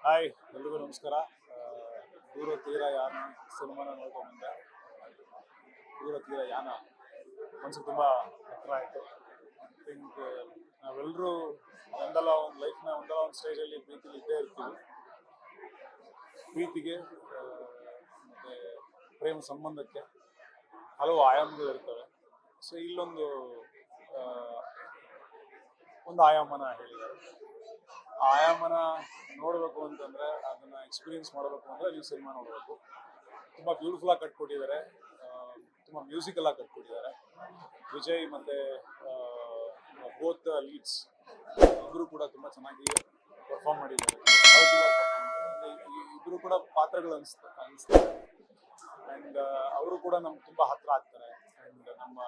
Hi ಎಲ್ರಿಗೂ ನಮಸ್ಕಾರ. ದೂರ ತೀರ ಯಾನ ಸಿನಿಮಾನ ನೋಡ್ಕೊಂಡ್ಬಂದೆ. ದೂರ ತೀರ ಯಾನ ಮನಸ್ಸಿಗೆ ತುಂಬ ಹತ್ರ ಆಯಿತು. ಐ ಥಿಂಕ್ ನಾವೆಲ್ಲರೂ ಒಂದಲ್ಲ ಒಂದು ಲೈಫ್ನ ಒಂದಲ್ಲ ಒಂದು ಸ್ಟೇಜಲ್ಲಿ ಪ್ರೀತಿಲಿ ಇದ್ದೇ ಇರ್ತೀವಿ. ಪ್ರೀತಿಗೆ ಮತ್ತು ಪ್ರೇಮ ಸಂಬಂಧಕ್ಕೆ ಹಲವು ಆಯಾಮಗಳು ಇರ್ತವೆ. ಸೊ ಇಲ್ಲೊಂದು ಒಂದು ಆಯಾಮನ ಹೇಳಿದ್ದಾರೆ. ಆ ಆಯಾಮನ ನೋಡಬೇಕು ಅಂತಂದರೆ, ಅದನ್ನು ಎಕ್ಸ್ಪೀರಿಯನ್ಸ್ ಮಾಡಬೇಕು ಅಂದರೆ ನೀವು ಸಿನಿಮಾ ನೋಡಬೇಕು. ತುಂಬ ಬ್ಯೂಟಿಫುಲ್ಲಾಗಿ ಕಟ್ಕೊಟ್ಟಿದ್ದಾರೆ, ತುಂಬ ಮ್ಯೂಸಿಕಲಾಗಿ ಕಟ್ಕೊಟ್ಟಿದ್ದಾರೆ. ವಿಜಯ್ ಮತ್ತು ಬೋತ್ ಲೀಡ್ಸ್ ಇಬ್ಬರು ಕೂಡ ತುಂಬ ಚೆನ್ನಾಗಿ ಪರ್ಫಾರ್ಮ್ ಮಾಡಿದ್ದಾರೆ. ಇಬ್ಬರು ಕೂಡ ಪಾತ್ರಗಳು ಅನಿಸ್ತಾರೆ. ಆ್ಯಂಡ್ ಅವರು ಕೂಡ ನಮ್ಗೆ ತುಂಬ ಹತ್ತಿರ ಆಗ್ತಾರೆ. ಆ್ಯಂಡ್ ನಮ್ಮ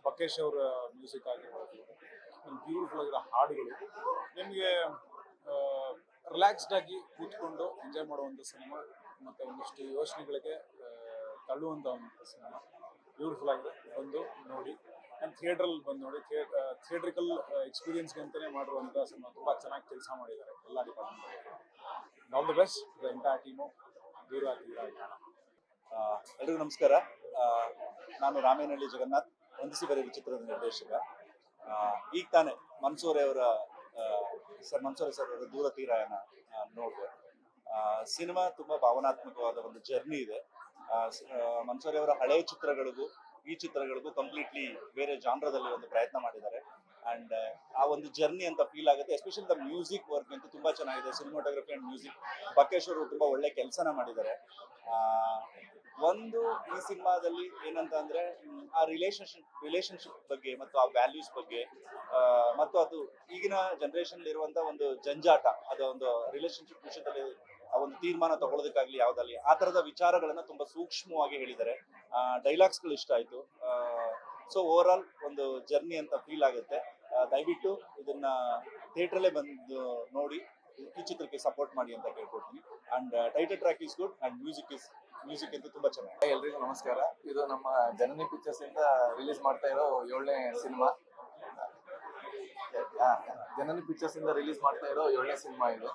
ಬಕೇಶ್ ಅವರ ಮ್ಯೂಸಿಕ್ ಆಗಿರ್ಬೋದು, ಬ್ಯೂಟಿಫುಲ್ ಆಗಿರೋ ಹಾಡುಗಳು ನಿಮಗೆ ರಿಲ್ಯಾಕ್ಸ್ಡ್ ಆಗಿ ಕೂತ್ಕೊಂಡು ಎಂಜಾಯ್ ಮಾಡುವಂಥ ಸಿನಿಮಾ ಮತ್ತು ಒಂದಿಷ್ಟು ಯೋಚನೆಗಳಿಗೆ ತಳ್ಳುವಂಥ ಒಂದು ಸಿನಿಮಾ. ಬ್ಯೂಟಿಫುಲ್ ಆಗಿದೆ, ಬಂದು ನೋಡಿ. ಆ್ಯಂಡ್ ಥಿಯೇಟ್ರಲ್ಲಿ ಬಂದು ನೋಡಿ. ಥಿಯೇಟ್ರಿಕಲ್ ಎಕ್ಸ್ಪೀರಿಯನ್ಸ್ಗೆ ಅಂತಲೇ ಮಾಡಿರುವಂಥ ಸಿನಿಮಾ. ತುಂಬ ಚೆನ್ನಾಗಿ ಕೆಲಸ ಮಾಡಿದ್ದಾರೆ ಎಲ್ಲ department. All the best the entire team. ದೂರ ತೀರ ಯಾನ. ಎಲ್ರಿಗೂ ನಮಸ್ಕಾರ. ನಾನು ರಾಮೇನಹಳ್ಳಿ ಜಗನ್ನಾಥ್, ವಂದಿಸಿ ಬರೆಯುವ ಚಿತ್ರದ ನಿರ್ದೇಶಕ. ಈಗ ತಾನೇ ಮನ್ಸೂರೆ ಅವರ ದೂರ ತೀರ ಯಾನ ನೋಡಿದೆ. ಸಿನಿಮಾ ತುಂಬ ಭಾವನಾತ್ಮಕವಾದ ಒಂದು ಜರ್ನಿ ಇದೆ. ಮನ್ಸೂರೆ ಅವರ ಹಳೆಯ ಚಿತ್ರಗಳಿಗೂ ಈ ಚಿತ್ರಗಳಿಗೂ ಕಂಪ್ಲೀಟ್ಲಿ ಬೇರೆ ಜಾನ್ರದಲ್ಲಿ ಒಂದು ಪ್ರಯತ್ನ ಮಾಡಿದ್ದಾರೆ. ಆ್ಯಂಡ್ ಆ ಒಂದು ಜರ್ನಿ ಅಂತ ಫೀಲ್ ಆಗುತ್ತೆ. ಎಸ್ಪೆಷಲಿ ದ ಮ್ಯೂಸಿಕ್ ವರ್ಕ್ ಅಂತೂ ತುಂಬ ಚೆನ್ನಾಗಿದೆ. ಸಿನಿಮಾಟೋಗ್ರಫಿ ಆ್ಯಂಡ್ ಮ್ಯೂಸಿಕ್ ಬಕೇಶ್ ಅವರು ತುಂಬ ಒಳ್ಳೆ ಕೆಲಸನ ಮಾಡಿದ್ದಾರೆ. ಒಂದು ಈ ಸಿನಿಮಾದಲ್ಲಿ ಏನಂತ ಅಂದರೆ, ಆ ರಿಲೇಷನ್ಶಿಪ್ ಬಗ್ಗೆ ಮತ್ತು ಆ ವ್ಯಾಲ್ಯೂಸ್ ಬಗ್ಗೆ ಮತ್ತು ಅದು ಈಗಿನ ಜನ್ರೇಷನ್ ಇರುವಂಥ ಒಂದು ಜಂಜಾಟ, ಅದು ಒಂದು ರಿಲೇಷನ್ಶಿಪ್ ವಿಷಯದಲ್ಲಿ ಆ ಒಂದು ತೀರ್ಮಾನ ತಗೊಳ್ಳೋದಕ್ಕಾಗಲಿ ಯಾವುದಾಗಲಿ ಆ ಥರದ ವಿಚಾರಗಳನ್ನು ತುಂಬ ಸೂಕ್ಷ್ಮವಾಗಿ ಹೇಳಿದ್ದಾರೆ. ಡೈಲಾಗ್ಸ್ಗಳು ಇಷ್ಟ ಆಯಿತು. ಸೊ ಓವರ್ ಆಲ್ ಒಂದು ಜರ್ನಿ ಅಂತ ಫೀಲ್ ಆಗುತ್ತೆ. ದಯವಿಟ್ಟು ಇದನ್ನ ಥಿಯೇಟ್ರಲ್ಲೇ ಬಂದು ನೋಡಿ ಈ ಚಿತ್ರಕ್ಕೆ ಸಪೋರ್ಟ್ ಮಾಡಿ ಅಂತ ಕೇಳ್ಕೊಡ್ತೀನಿ. And title track is good and music ಅಂತೂ ತುಂಬಾ ಚೆನ್ನಾಗಿದೆ. ಎಲ್ರಿಗೂ ನಮಸ್ಕಾರ. ಇದು ನಮ್ಮ ಜನನಿ ಪಿಕ್ಚರ್ಸ್ ಇಂದ ರಿಲೀಸ್ ಮಾಡ್ತಾ ಇರೋ 7ನೇ ಸಿನಿಮಾ. ಜನನಿ ಪಿಕ್ಚರ್ಸ್ ಇಂದ ರಿಲೀಸ್ ಮಾಡ್ತಾ ಇರೋ 7ನೇ ಸಿನಿಮಾ ಇದು.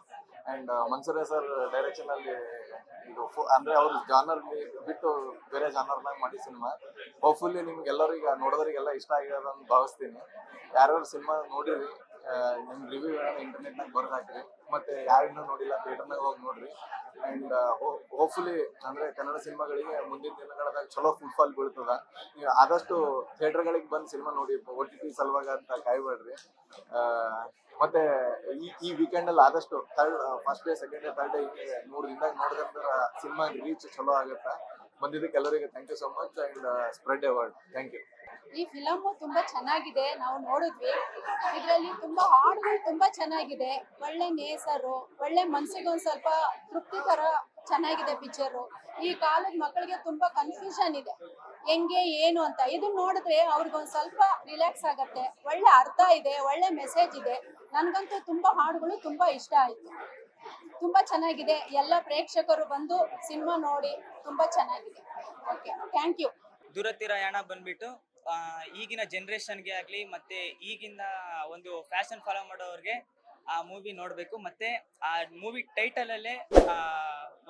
ಅಂಡ್ ಮನ್ಸೂರೆ ಸರ್ ಡೈರೆಕ್ಷನ್ ಅಲ್ಲಿ ಇದು ಅಂದ್ರೆ ಅವ್ರ ಜಾನರ್ ಬಿಟ್ಟು ಬೇರೆ ಜಾನರ್ನಾಗ ಮಾಡಿ ಸಿನಿಮಾ. ಹೋಪ್ಫುಲ್ಲಿ ನಿಮ್ಗೆಲ್ಲರಿಗ ನೋಡೋದ್ರಿಗೆಲ್ಲ ಇಷ್ಟ ಆಗಿರೋದು ಅಂತ ಭಾವಿಸ್ತೀನಿ. ಯಾರ್ಯಾರು ಸಿನಿಮಾ ನೋಡಿರಿ, ನಿಮ್ ರಿವ್ಯೂ ಇಂಟರ್ನೆಟ್ನಾಗ ಬರ್ದು ಹಾಕ್ರಿ. ಮತ್ತೆ ಯಾರಿನ್ನೂ ನೋಡಿಲ್ಲ ಥಿಯೇಟರ್ನಾಗ ಹೋಗಿ ನೋಡ್ರಿ. ಅಂಡ್ ಹೋಪ್ಫುಲಿ ಅಂದ್ರೆ ಕನ್ನಡ ಸಿನಿಮಾಗಳಿಗೆ ಮುಂದಿನ ದಿನಗಳದಾಗ ಚಲೋ ಫುಟ್ಫಾಲ್ ಬೀಳ್ತದ. ನೀವು ಆದಷ್ಟು ಥಿಯೇಟರ್ಗಳಿಗೆ ಬಂದು ಸಿನಿಮಾ ನೋಡಿ, OTT ಸಲುವಾಗಿ ಅಂತ ಕಾಯ್ಬೇಡ್ರಿ. ಮತ್ತೆ ಈ ವೀಕೆಂಡ್ ಅಲ್ಲಿ ಆದಷ್ಟು first day, second day, third day 3 ದಿನದಾಗ ನೋಡಿದ್ರೆ ಸಿನಿಮಾ ರೀಚ್ ಚಲೋ ಆಗುತ್ತೆ. ಬಂದಿದ್ದಕ್ಕೆ ಎಲ್ಲರಿಗೆ thank you so much and spread a word. Thank you. ಈ ಫಿಲಮ್ ತುಂಬಾ ಚೆನ್ನಾಗಿದೆ, ನಾವು ನೋಡಿದ್ವಿ. ಇದರಲ್ಲಿ ತುಂಬಾ ಹಾಡುಗಳು ತುಂಬಾ ಚೆನ್ನಾಗಿದೆ. ಒಳ್ಳೆ ನೇಸರು, ಒಳ್ಳೆ ಮನ್ಸಿಗೆ ಒಂದ್ ಸ್ವಲ್ಪ ತೃಪ್ತಿ ತರ ಚೆನ್ನಾಗಿದೆ ಪಿಕ್ಚರು. ಈ ಕಾಲದ ಮಕ್ಕಳಿಗೆ ತುಂಬಾ ಕನ್ಫ್ಯೂಷನ್ ಇದೆ, ಹೆಂಗೆ ಏನು ಅಂತ. ಇದನ್ನ ನೋಡಿದ್ರೆ ಅವ್ರಿಗೊಂದ್ ಸ್ವಲ್ಪ ರಿಲ್ಯಾಕ್ಸ್ ಆಗತ್ತೆ. ಒಳ್ಳೆ ಅರ್ಥ ಇದೆ, ಒಳ್ಳೆ ಮೆಸೇಜ್ ಇದೆ. ನನ್ಗಂತೂ ತುಂಬಾ ಹಾಡುಗಳು ತುಂಬಾ ಇಷ್ಟ ಆಯ್ತು. ತುಂಬಾ ಚೆನ್ನಾಗಿದೆ. ಎಲ್ಲ ಪ್ರೇಕ್ಷಕರು ಬಂದು ಸಿನಿಮಾ ನೋಡಿ. ತುಂಬಾ ಚೆನ್ನಾಗಿದೆ. Okay, thank you. Doora Theera ಯಾನ ಬಂದ್ಬಿಟ್ಟು ಈಗಿನ ಜನ್ರೇಷನ್ಗೆ ಆಗಲಿ ಮತ್ತೆ ಈಗಿನ ಒಂದು ಫ್ಯಾಷನ್ ಫಾಲೋ ಮಾಡೋರಿಗೆ ಆ ಮೂವಿ ನೋಡಬೇಕು. ಮತ್ತೆ ಆ ಮೂವಿ ಟೈಟಲಲ್ಲೇ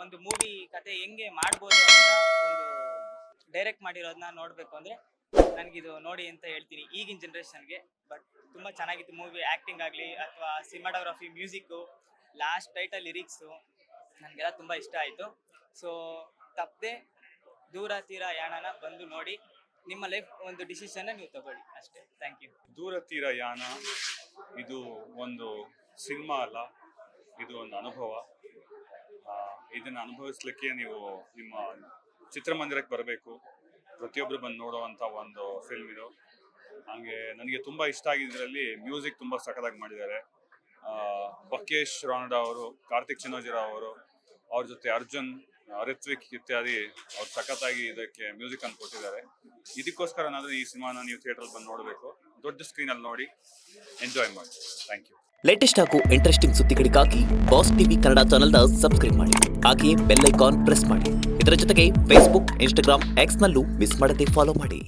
ಒಂದು ಮೂವಿ ಕತೆ ಹೆಂಗೆ ಮಾಡ್ಬೋದು ಅಂತ ಒಂದು ಡೈರೆಕ್ಟ್ ಮಾಡಿರೋದನ್ನ ನೋಡಬೇಕು ಅಂದರೆ ನನಗಿದು ನೋಡಿ ಅಂತ ಹೇಳ್ತೀನಿ ಈಗಿನ ಜನ್ರೇಷನ್ಗೆ. ಬಟ್ ತುಂಬ ಚೆನ್ನಾಗಿತ್ತು ಮೂವಿ. ಆ್ಯಕ್ಟಿಂಗ್ ಆಗಲಿ ಅಥವಾ cinematography, music, last title lyrics ನನಗೆಲ್ಲ ತುಂಬ ಇಷ್ಟ ಆಯಿತು. ಸೊ ತಪ್ಪದೆ ದೂರ ತೀರ ಯಾನನ ಬಂದು ನೋಡಿ. ನಿಮ್ಮ ಲೈಫ್ ಒಂದು ಡಿಸಿಷನ್ನ ನೀವು ತಗೊಳ್ಳಿ ಅಷ್ಟೇ. Thank you. ದೂರ ತೀರ ಯಾನ ಇದು ಒಂದು ಸಿನಿಮಾ ಅಲ್ಲ, ಇದು ಒಂದು ಅನುಭವ. ಇದನ್ನು ಅನುಭವಿಸ್ಲಿಕ್ಕೆ ನೀವು ನಿಮ್ಮ ಚಿತ್ರಮಂದಿರಕ್ಕೆ ಬರಬೇಕು. ಪ್ರತಿಯೊಬ್ಬರು ಬಂದು ನೋಡುವಂಥ ಒಂದು ಫಿಲ್ಮ್ ಇದು. ಹಾಗೆ ನನಗೆ ತುಂಬ ಇಷ್ಟ ಆಗಿದ್ದರಲ್ಲಿ ಮ್ಯೂಸಿಕ್ ತುಂಬ ಸಖತ್ತಾಗಿ ಮಾಡಿದ್ದಾರೆ. ಬಕೇಶ್ ರಾನಡ ಅವರು, ಕಾರ್ತಿಕ್ ಚಿನ್ನೋಜಿರಾವ್ ಅವರು, ಅವ್ರ ಜೊತೆ ಅರ್ಜುನ್, ರಿತ್ವಿಕ್ ಇತ್ಯಾದಿ ಅವ್ರು ಸಖತ್ತಾಗಿ ಇದಕ್ಕೆ ಮ್ಯೂಸಿಕ್ ಅನ್ನು ಕೊಟ್ಟಿದ್ದಾರೆ. ಇದಕ್ಕೋಸ್ಕರನಾದರೂ ಈ ಸಿನಿಮಾನ ನೀವು ಥಿಯೇಟರ್ ಬಂದು ನೋಡಬೇಕು. ದೊಡ್ಡ ಸ್ಕ್ರೀನಲ್ಲಿ ನೋಡಿ ಎಂಜಾಯ್ ಮಾಡಿ. Thank you. ಲೇಟೆಸ್ಟ್ ಹಾಗೂ ಇಂಟ್ರೆಸ್ಟಿಂಗ್ ಸುದ್ದಿಗಳಿಗಾಗಿ ಬಾಸ್ ಟಿವಿ ಕನ್ನಡ ಚಾನೆಲ್ನ ಸಬ್ಸ್ಕ್ರೈಬ್ ಮಾಡಿ. ಹಾಗೆಯೇ ಬೆಲ್ ಐಕಾನ್ ಪ್ರೆಸ್ ಮಾಡಿ. ಇದರ ಜೊತೆಗೆ ಫೇಸ್ಬುಕ್, ಇನ್ಸ್ಟಾಗ್ರಾಮ್, ಎಕ್ಸ್ನಲ್ಲೂ ಮಿಸ್ ಮಾಡದೆ ಫಾಲೋ ಮಾಡಿ.